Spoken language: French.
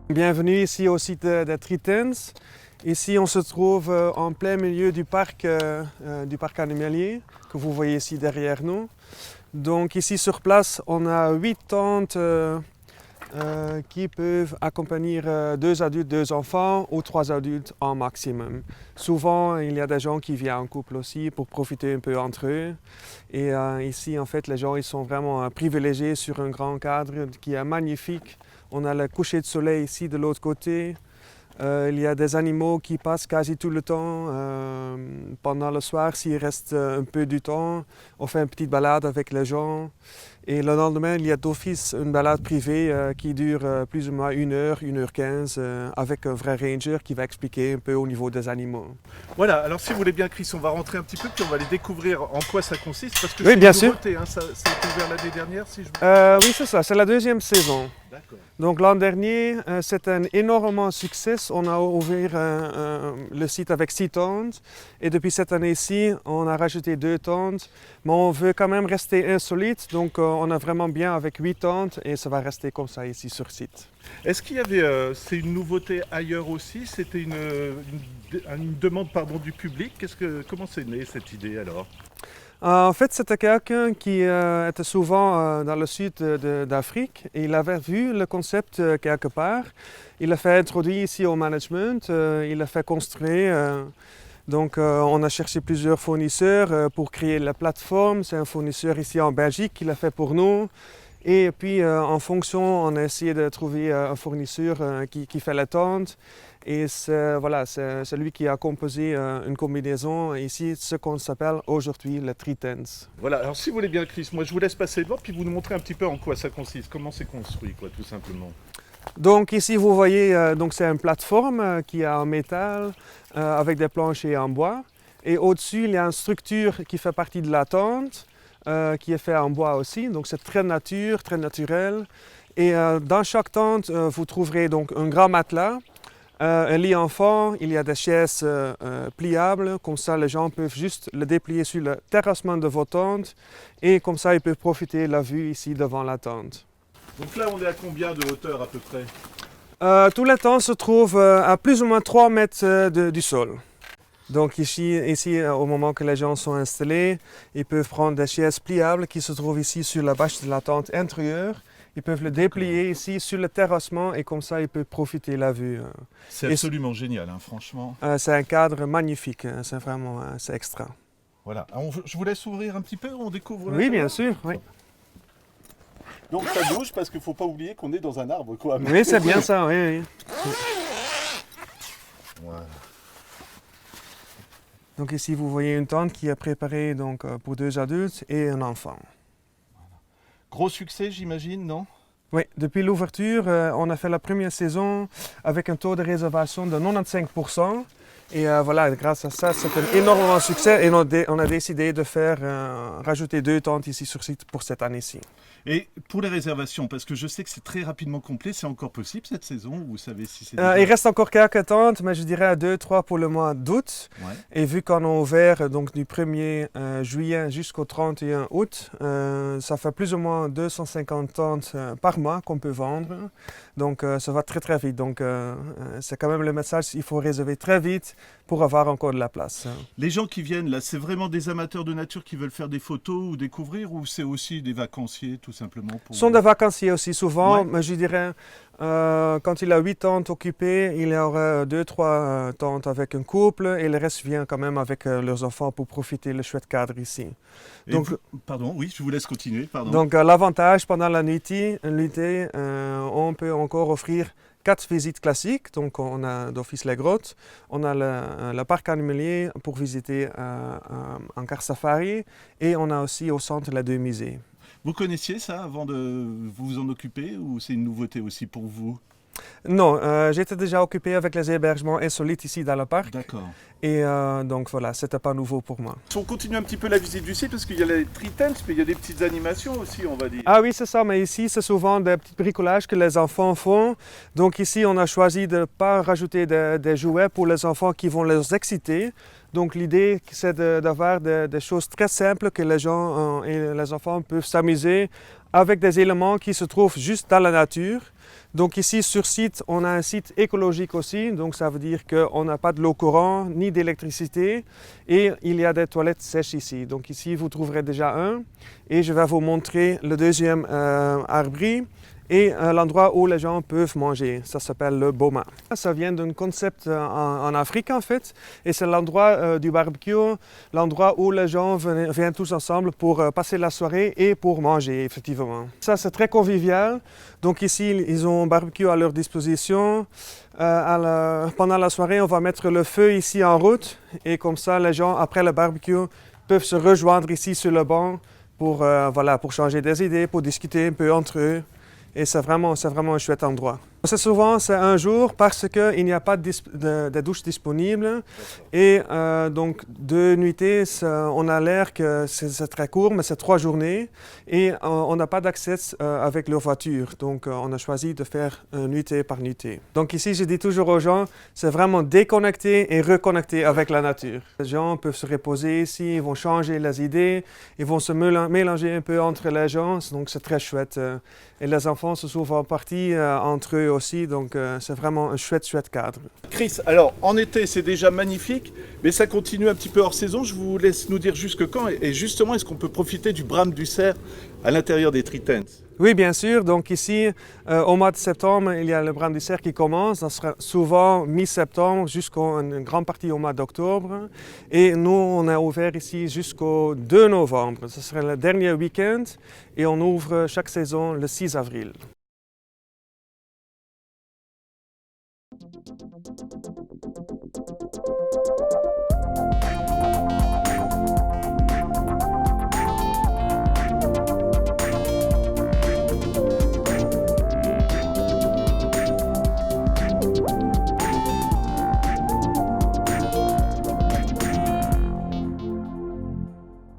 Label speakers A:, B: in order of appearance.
A: Bienvenue ici au site de Tritens. Ici, on se trouve en plein milieu du parc animalier que vous voyez ici derrière nous. Donc ici sur place, on a 8 tentes qui peuvent accompagner 2 adultes, 2 enfants ou 3 adultes en maximum. Souvent, il y a des gens qui viennent en couple aussi pour profiter un peu entre eux. Et ici, en fait, les gens ils sont vraiment privilégiés sur un grand cadre qui est magnifique. On a le coucher de soleil ici de l'autre côté. Il y a des animaux qui passent quasi tout le temps. Pendant le soir, s'il reste un peu du temps, on fait une petite balade avec les gens. Et le lendemain, il y a d'office une balade privée qui dure plus ou moins 1h15 avec un vrai ranger qui va expliquer un peu au niveau des animaux.
B: Voilà, alors si vous voulez bien Chris, on va rentrer un petit peu puis on va aller découvrir en quoi ça consiste. Parce que
A: oui,
B: c'est
A: bien
B: une
A: sûr.
B: nouveauté, hein, ça a été ouvert l'année dernière si je...
A: Oui, c'est ça, c'est la 2e saison.
B: D'accord.
A: Donc l'an dernier, c'était un énorme succès. On a ouvert le site avec 6 tentes et depuis cette année-ci, on a rajouté 2 tentes. Mais on veut quand même rester insolite, donc on a vraiment bien avec 8 tentes et ça va rester comme ça ici sur site.
B: Est-ce qu'il y avait, c'est une nouveauté ailleurs aussi? C'était une demande du public? Comment c'est né cette idée alors?
A: En fait, c'était quelqu'un qui était souvent dans le sud d'Afrique et il avait vu le concept quelque part. Il l'a fait introduire ici au management, il l'a fait construire. Donc on a cherché plusieurs fournisseurs pour créer la plateforme. C'est un fournisseur ici en Belgique qui l'a fait pour nous. Et puis en fonction, on a essayé de trouver un fournisseur qui fait la tente. Et c'est lui qui a composé une combinaison ici, ce qu'on s'appelle aujourd'hui le Tritens.
B: Voilà, alors si vous voulez bien Chris, moi je vous laisse passer devant puis vous nous montrez un petit peu en quoi ça consiste, comment c'est construit quoi, tout simplement.
A: Donc ici vous voyez, c'est une plateforme qui est en métal avec des planchers en bois. Et au-dessus il y a une structure qui fait partie de la tente qui est faite en bois aussi. Donc c'est très naturel. Et dans chaque tente vous trouverez donc un grand matelas. Un lit enfant, il y a des chaises pliables, comme ça les gens peuvent juste le déplier sur le terrassement de vos tentes et comme ça ils peuvent profiter de la vue ici devant la tente.
B: Donc là on est à combien de hauteur à peu près?
A: Tous les tentes se trouvent à plus ou moins 3 mètres du sol. Donc ici, au moment que les gens sont installés, ils peuvent prendre des chaises pliables qui se trouvent ici sur la bâche de la tente intérieure. Ils peuvent le déplier ici sur le terrassement et comme ça ils peuvent profiter de la vue.
B: C'est absolument génial, hein, franchement.
A: C'est un cadre magnifique, c'est vraiment c'est extra.
B: Voilà, je vous laisse ouvrir un petit peu, on découvre.
A: Oui, bien sûr, oui.
B: Donc ça bouge parce qu'il ne faut pas oublier qu'on est dans un arbre, quoi.
A: Oui, c'est bien ça, oui.
B: Voilà.
A: Donc ici vous voyez une tente qui est préparée donc, pour 2 adultes et un enfant.
B: Gros succès, j'imagine, non?
A: Oui, depuis l'ouverture, on a fait la première saison avec un taux de réservation de 95%. Et voilà, grâce à ça, c'est un énorme succès et on a décidé de rajouter 2 tentes ici sur site pour cette année-ci.
B: Et pour les réservations, parce que je sais que c'est très rapidement complet, c'est encore possible cette saison? Vous savez si c'est
A: Il reste encore quelques tentes, mais je dirais 2-3 pour le mois d'août.
B: Ouais.
A: Et vu qu'on a ouvert donc, du 1er juillet jusqu'au 31 août, ça fait plus ou moins 250 tentes par mois qu'on peut vendre. Donc ça va très très vite. Donc c'est quand même le message, il faut réserver très vite pour avoir encore de la place.
B: Les gens qui viennent là, c'est vraiment des amateurs de nature qui veulent faire des photos ou découvrir, ou c'est aussi des vacanciers tout simplement
A: Ce sont des vacanciers aussi souvent,
B: ouais.
A: mais je dirais quand il a 8 tentes occupées, il y aura 2-3 tentes avec un couple et le reste vient quand même avec leurs enfants pour profiter du chouette cadre ici.
B: Donc, pardon, oui, je vous laisse continuer. Pardon.
A: Donc l'avantage pendant la nuitée, on peut encore offrir 4 visites classiques. Donc on a d'office les grottes, on a le parc animalier pour visiter en car safari et on a aussi au centre les 2 musées.
B: Vous connaissiez ça avant de vous en occuper ou c'est une nouveauté aussi pour vous?
A: Non, j'étais déjà occupé avec les hébergements insolites ici dans le parc.
B: D'accord.
A: Et donc voilà, c'était pas nouveau pour moi.
B: On continue un petit peu la visite du site parce qu'il y a les Tritens, mais il y a des petites animations aussi, on va dire.
A: Ah oui, c'est ça, mais ici c'est souvent des petits bricolages que les enfants font. Donc ici on a choisi de ne pas rajouter des jouets pour les enfants qui vont les exciter. Donc l'idée, c'est d'avoir des choses très simples que les gens et les enfants peuvent s'amuser avec des éléments qui se trouvent juste dans la nature. Donc ici sur site, on a un site écologique aussi, donc ça veut dire qu'on n'a pas de l'eau courante ni d'électricité et il y a des toilettes sèches ici. Donc ici vous trouverez déjà un et je vais vous montrer le deuxième abri et l'endroit où les gens peuvent manger. Ça s'appelle le boma. Ça vient d'un concept en Afrique en fait et c'est l'endroit du barbecue, l'endroit où les gens viennent tous ensemble pour passer la soirée et pour manger effectivement. Ça c'est très convivial. Donc ici ils ont un barbecue à leur disposition. Pendant la soirée on va mettre le feu ici en route et comme ça les gens après le barbecue peuvent se rejoindre ici sur le banc pour, pour changer des idées, pour discuter un peu entre eux. Et c'est vraiment un chouette endroit. Souvent, c'est un jour parce qu'il n'y a pas de douche disponible. Et donc, 2 nuitées, on a l'air que c'est très court, mais c'est 3 journées. Et on n'a pas d'accès avec leur voiture. Donc, on a choisi de faire nuitée par nuitée. Donc ici, je dis toujours aux gens, c'est vraiment déconnecter et reconnecter avec la nature. Les gens peuvent se reposer ici, ils vont changer les idées, ils vont se mélanger un peu entre les gens. Donc, c'est très chouette. Et les enfants se souvent partis entre eux aussi, donc c'est vraiment un chouette cadre.
B: Chris, alors en été c'est déjà magnifique, mais ça continue un petit peu hors saison. Je vous laisse nous dire jusque quand et justement est-ce qu'on peut profiter du brame du cerf à l'intérieur des tree tents?
A: Oui, bien sûr. Donc ici, au mois de septembre, il y a le brame du cerf qui commence. Ça sera souvent mi-septembre jusqu'à une grande partie au mois d'octobre. Et nous, on est ouvert ici jusqu'au 2 novembre. Ce sera le dernier week-end et on ouvre chaque saison le 6 avril.